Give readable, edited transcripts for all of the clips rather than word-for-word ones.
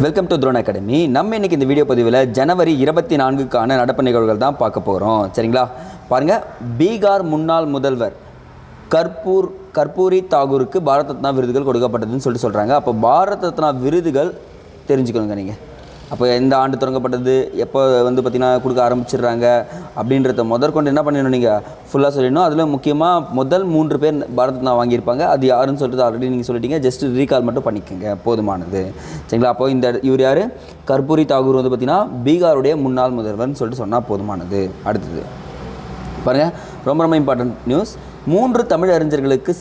Welcome to thrown academy. நம்ம இன்றைக்கி இந்த வீடியோ பதிவில் ஜனவரி 24க்கான நடப்பு நிகழ்வுகள் தான் பார்க்க போகிறோம். சரிங்களா, பாருங்கள். பீகார் முன்னாள் முதல்வர் கர்பூரி தாகூருக்கு பாரத் ரத்னா விருதுகள் கொடுக்கப்பட்டதுன்னு சொல்கிறாங்க. அப்போ பாரத் ரத்னா விருதுகள் தெரிஞ்சுக்கணுங்க நீங்கள். அப்போ எந்த ஆண்டு தொடங்கப்பட்டது, எப்போ பார்த்திங்கன்னா கொடுக்க ஆரம்பிச்சிடுறாங்க அப்படின்றத முதற்கொண்டு என்ன பண்ணிடணும், நீங்கள் ஃபுல்லாக சொல்லிடணும். அதில் முக்கியமாக முதல் 3 பேர் பாரத் ரத்னா வாங்கியிருப்பாங்க. அது யாருன்னு சொல்லிட்டு ஆல்ரெடி நீங்கள் சொல்லிட்டீங்க. ஜஸ்ட் ரீகால் மட்டும் பண்ணிக்கோங்க, போதுமானது. சரிங்களா. அப்போ இவர் யார்? கர்பூரி தாகூர் பார்த்திங்கன்னா பீகாருடைய முன்னாள் முதல்வர்னு சொல்லிட்டு சொன்னால் போதுமானது. அடுத்தது பாருங்கள், ரொம்ப இம்பார்ட்டன்ட் நியூஸ். 3 தமிழ் அறிஞர்களுக்கு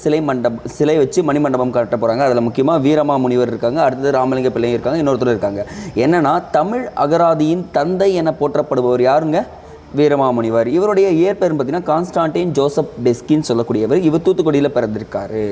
சிலை வச்சு மணிமண்டபம் கட்ட போகிறாங்க. அதில் முக்கியமாக வீரமா முனிவர் இருக்காங்க, அடுத்தது ராமலிங்க பிள்ளை இருக்காங்க, இன்னொருத்தர் இருக்காங்க. என்னென்னா, தமிழ் அகராதியின் தந்தை என போற்றப்படுபவர் யாருங்க? வீரமாமுனிவர். இவருடைய இயற்பெயர் பார்த்திங்கன்னா கான்ஸ்டான்டின் ஜோசப் டெஸ்கின்னு சொல்லக்கூடியவர். இவர் தூத்துக்குடியில் பிறந்திருக்காரு.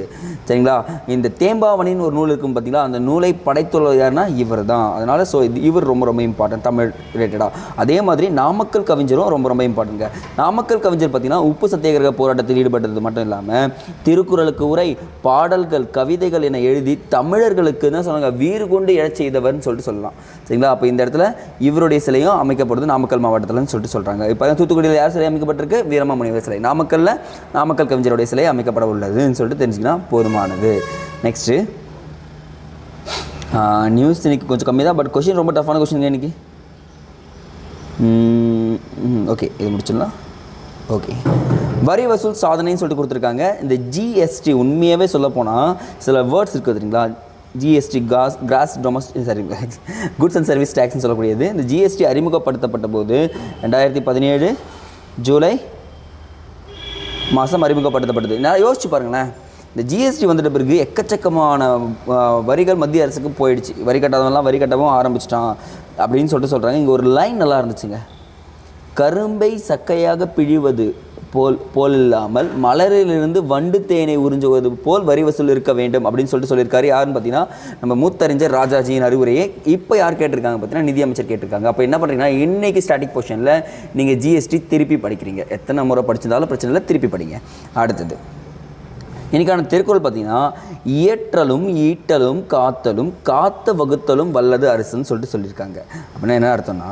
சரிங்களா. இந்த தேம்பாவணின்னு ஒரு நூல் இருக்கும் பார்த்திங்களா, அந்த நூலை படைத்துள்ளவர் யாருன்னா இவர் தான். அதனால் இவர் ரொம்ப இம்பார்ட்டன்ட் தமிழ் ரிலேட்டடாக. அதே மாதிரி நாமக்கல் கவிஞரும் ரொம்ப இம்பார்ட்டன்ட்ங்க. நாமக்கல் கவிஞர் பார்த்திங்கன்னா உப்பு சத்தியாகிரக போராட்டத்தில் ஈடுபட்டது மட்டும் இல்லாமல் திருக்குறளுக்கு உரை, பாடல்கள், கவிதைகள் என எழுதி தமிழர்களுக்கு தான் சொன்னாங்க வீறு கொண்டு எழச் செய்தவர்னு சொல்லிட்டு சொல்லலாம். சரிங்களா. அப்போ இந்த இடத்துல இவருடைய சிலையும் அமைக்கப்படுது நாமக்கல் மாவட்டத்தில்னு சொல்லிட்டு சொல்கிறாங்க. இப்போ தூத்துக்குடியில் யார் சிலை அமைக்கப்பட்டிருக்கு? வீரமாமுனிவர் சிலை. நாமக்கல் கவிஞருடைய சிலை அமைக்கப்பட உள்ளதுன்னு சொல்லிட்டு தெரிஞ்சுக்கலாம், போதுமானது. நெக்ஸ்ட்டு நியூஸ் இன்னைக்கு கொஞ்சம் கம்மி தான், பட் கொஷின் ரொம்ப டஃப்பான கொஷின் இன்னைக்கு. ஓகே, இது முடிச்சிடலாம். ஓகே, வரி வசூல் சாதனைன்னு சொல்லிட்டு கொடுத்துருக்காங்க. இந்த ஜிஎஸ்டி உண்மையாகவே சொல்ல போனால் சில வேர்ட்ஸ் இருக்குது தெரியுங்களா. GST gross domestic goods and service டேக்ஸ்னு சொல்லக்கூடியது. இந்த ஜிஎஸ்டி அறிமுகப்படுத்தப்பட்ட போது 2017 ஜூலை மாதம் அறிமுகப்படுத்தப்பட்டது. நான் யோசிச்சு பாருங்களேன், இந்த ஜிஎஸ்டி வந்துட்ட பிறகு எக்கச்சக்கமான வரிகள் மத்திய அரசுக்கு போயிடுச்சு. வரி கட்டாதவங்களாம் வரி கட்டவும் ஆரம்பிச்சிட்டான் அப்படின்னு சொல்கிறாங்க. இங்கே ஒரு லைன் நல்லா இருந்துச்சுங்க. கரும்பை சக்கையாக பிழிவது போல் இல்லாமல் மலரிலிருந்து வண்டு தேனை உறிஞ்சுவது போல் வரி வசூல் இருக்க வேண்டும் அப்படின்னு சொல்லியிருக்காரு. யாருன்னு பார்த்தீங்கன்னா நம்ம மூத்தறிஞர் ராஜாஜியின் அறிவுரையை இப்போ யார் கேட்டிருக்காங்க பார்த்தீங்கன்னா நிதியமைச்சர் கேட்டிருக்காங்க. அப்போ என்ன பண்ணுறீங்கன்னா, இன்றைக்கி ஸ்டாட்டிக் போர்ஷனில் நீங்கள் ஜிஎஸ்டி திருப்பி படிக்கிறீங்க. எத்தனை முறை படிச்சிருந்தாலும் பிரச்சனை இல்லை, திருப்பி படிங்க. அடுத்தது இன்றைக்கான திருக்குறள் பார்த்திங்கன்னா, இயற்றலும் ஈட்டலும் காத்தலும் காத்த வகுத்தலும் வல்லது அரசுன்னு சொல்லியிருக்காங்க. அப்படின்னா என்ன அர்த்தம்னா,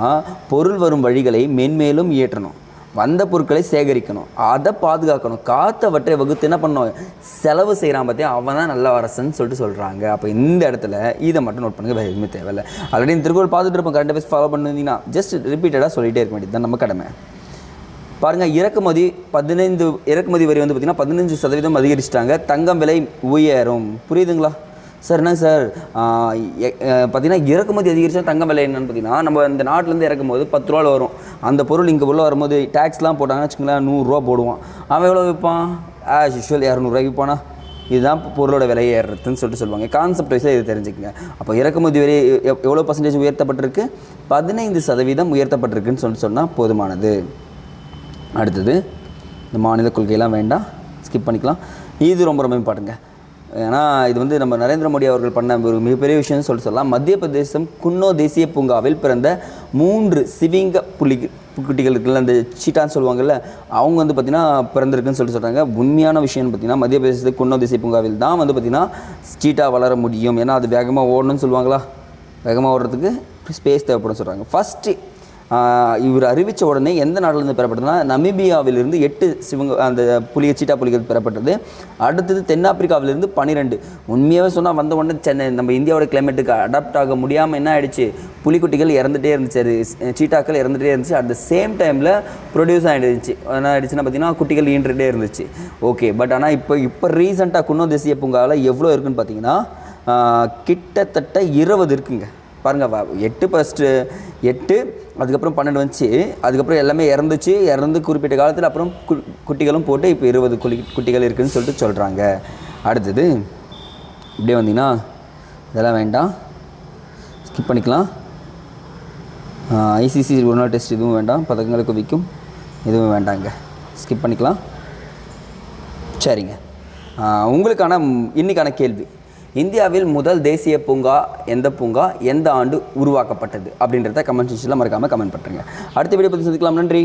பொருள் வரும் வழிகளை மென்மேலும் இயற்றணும், வந்த பொருட்களை சேகரிக்கணும், அதை பாதுகாக்கணும், காத்தவற்றை வகுத்து என்ன பண்ணணும், செலவு செய்கிறான் பார்த்தியா, அவன் தான் நல்ல அரசன்னு சொல்கிறாங்க. அப்போ இந்த இடத்துல இதை மட்டும் நோட் பண்ணுங்கள், வேறு எதுவுமே தேவையில்லை. ஆல்ரெடி இந்த திருக்குறள் பார்த்துட்டு இருப்போம், கரண்ட் அஃபேர்ஸ் ஃபாலோ பண்ணிங்கன்னா ஜஸ்ட் ரிப்பீட்டடாக சொல்லிகிட்டே இருக்க வேண்டியது தான் நம்ம கடமை. பாருங்கள், இறக்குமதி வரி பார்த்திங்கன்னா 15% அதிகரிச்சிட்டாங்க. தங்கம் விலை உயரும். புரியுதுங்களா சார்? என்ன சார் பார்த்திங்கன்னா இறக்குமதி அதிகரிச்சா தங்கம் விலை என்னென்னு பார்த்திங்கன்னா, நம்ம இந்த நாட்டிலேருந்து இறக்கும் போது 10 ரூபாவில் வரும். அந்த பொருள் இங்கே உள்ள வரும்போது டேக்ஸ்லாம் போட்டாங்கன்னு வச்சுக்கோங்களேன், 100 ரூபா போடுவான். அவன் எவ்வளோ விற்பான்? ஆஸ் யூஷுவல் 200 ரூபாய்க்கு விற்பானா? இதுதான் பொருளோட விலை ஏறுறதுன்னு சொல்லுவாங்க. கான்செப்ட் வைஸாக இது தெரிஞ்சுக்கங்க. அப்போ இறக்குமதி வரி எவ்வளோ பர்சன்டேஜ் உயர்த்தப்பட்டிருக்கு? 15% உயர்த்தப்பட்டிருக்குன்னு சொன்னால் போதுமானது. அடுத்தது இந்த மாநில கொள்கையெல்லாம் வேண்டாம், ஸ்கிப் பண்ணிக்கலாம். இது ரொம்ப இம்பார்ட்டன்ட்ங்க. ஏன்னா இது நம்ம நரேந்திர மோடி அவர்கள் பண்ண ஒரு மிகப்பெரிய விஷயம்னு சொல்லலாம். மத்திய பிரதேசம் குன்னோ தேசிய பூங்காவில் பிறந்த 3 சிவிங்க குட்டிகளுக்குள்ள அந்த சீட்டான்னு சொல்லுவாங்கள்ல, அவங்க பார்த்திங்கன்னா பிறந்திருக்குன்னு சொல்கிறாங்க. உண்மையான விஷயம்னு பார்த்திங்கன்னா, மத்திய பிரதேசத்துக்கு குன்னோ தேசிய பூங்காவில் தான் பார்த்திங்கன்னா சீட்டா வளர முடியும். ஏன்னா அது வேகமாக ஓடணும்னு சொல்லுவாங்களா, வேகமாக ஓடுறதுக்கு ஸ்பேஸ் தேவைப்படும் சொல்கிறாங்க. ஃபஸ்ட்டு இவர் அறிவித்த உடனே எந்த நாட்டிலேருந்து பெறப்பட்டதுன்னா, நமீபியாவிலிருந்து 8 சீட்டா புலிகள் பெறப்பட்டது. அடுத்தது தென்னாப்பிரிக்காவிலிருந்து 12. உண்மையாகவே சொன்னால் வந்த உடனே சென்னை நம்ம இந்தியாவோட கிளைமேட்டுக்கு அடாப்ட் ஆக முடியாமல் என்ன ஆகிடுச்சு, புலிக்குட்டிகள் இறந்துகிட்டே இருந்துச்சு, சீட்டாக்கள் இறந்துகிட்டே இருந்துச்சு. அட் த சேம் டைமில் ப்ரொடியூஸ் ஆகிடுச்சு. என்ன ஆகிடுச்சுன்னா பார்த்திங்கன்னா குட்டிகள் ஈன்றுகிட்டே இருந்துச்சு. ஓகே, பட் ஆனால் இப்போ ரீசெண்டாக குன்னோ தேசிய பூங்காவில் எவ்வளோ இருக்குதுன்னு பார்த்தீங்கன்னா, கிட்டத்தட்ட 20 இருக்குங்க. பாருங்கள், 8 ஃபஸ்ட்டு 8, அதுக்கப்புறம் 12 வந்துச்சு, அதுக்கப்புறம் எல்லாமே இறந்து குறிப்பிட்ட காலத்தில் அப்புறம் குட்டிகளும் போட்டு இப்போ 20 குட்டிகள் இருக்குதுன்னு சொல்கிறாங்க. அடுத்தது இப்படியே வந்தீங்கன்னா இதெல்லாம் வேண்டாம், ஸ்கிப் பண்ணிக்கலாம். ஐசிசி ஒரு நாள் டெஸ்ட் இதுவும் வேண்டாம், பதக்கங்களை குவிக்கும் இதுவும் வேண்டாங்க, ஸ்கிப் பண்ணிக்கலாம். சரிங்க, உங்களுக்கான இன்றைக்கான கேள்வி, இந்தியாவில் முதல் தேசிய பூங்கா எந்த ஆண்டு உருவாக்கப்பட்டது அப்படின்றத கமெண்ட் செக்ஷனில் மறக்காமல் கமெண்ட் பண்ணுறேங்க. அடுத்த வீடியோ பற்றி சந்திக்கலாம். நன்றி.